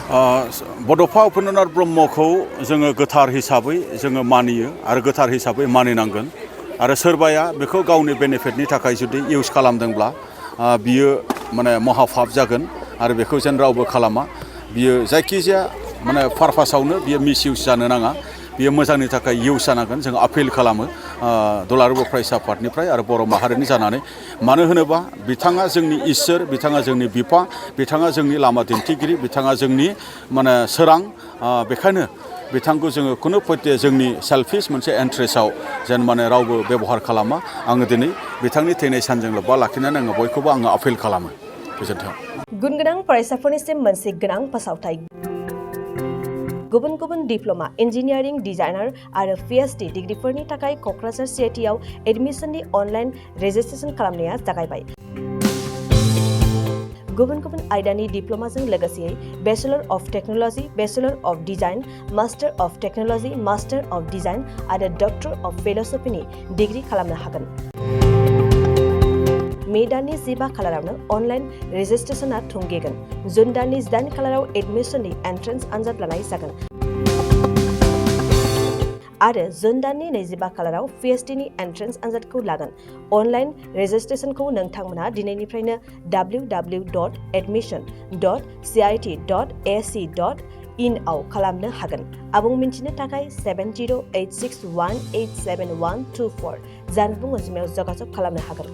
बड'फा उपेन्द्रनाथ ब्रह्मखौ जोङो गोथार हिसाबै जोङो मानियो आरो गोथार हिसाबै मानिनांगोन आरो सोरबाया बेखौ गावनि बेनिफिटनि थाखाय जुदि इउज खालामदोंब्ला बियो माने महापाप जागोन आरो बेखौ जेन रावबो खालामा बियो जायखिजाया माने पारपासावनो बियो मिस इउज जानो नाङा बियो मोजांनि थाखाय इउज जानांगोन जों आपिल खालामो दुलाराय बर' फरायसा आफादनिफ्राय आरो बर' माहारिनि जानानै मानो होनोबा बिथाङा जोंनि इसोर बिथाङा जोंनि बिफा बिथाङा जोंनि लामा दिन्थिगिरि बिथाङा जोंनि माने सोरां बेखायनो बिथांखौ जोङो खुनु पयटे जोंनि सेल्फिश मोनसे इन्ट्रेस्टआव जेन माने रावबो बेबहार खालामा आङो दिनै बिथांनि थैनाय सानजों लोब्बा लाखिनानै आङो बयखौबो आङो आपिल खालामो गोजोन्थों। गुन गोनां फरायसाफोरनिसिम मोनसे गोनां फोसावथाय गुबुन गुबुन डिप्ल'मा इन्जिनियारिं डिजाइनार आरो PhD डिग्रीफोरनि थाखाय क'क्राझार CITआव एडमिशननि अनलाइन रेजिस्ट्रेशन खालामनाया जागायबाय। गुबुन गुबुन आयदानि डिप्ल'माजों लोगोसे bachelor of technology bachelor of design master of technology master of design आरो डक्टर अफ फिल'सफिनि डिग्री खालामनो हागोन। मे दाननि 15 खालारावनो अनलाइन रेजिस्ट्रेशनआ थुंगेगोन। जुन दाननि 8 खालाराव एडमिशननि एन्ट्रेन्स आनजाद लानाय जागोन आरो जुन दाननि 25 खालाराव PhDनि एन्ट्रेन्स आनजादखौ लागोन। अनलाइन रेजिस्ट्रेशनखौ नोंथांमोना दिनैनिफ्रायनो www.admission.cit.ac.in आव खालामनो हागोन। आबुं मिन्थिनो थाखाय 7086187124 जानबुं अनजिमायाव जगाजग खालामनो हागोन।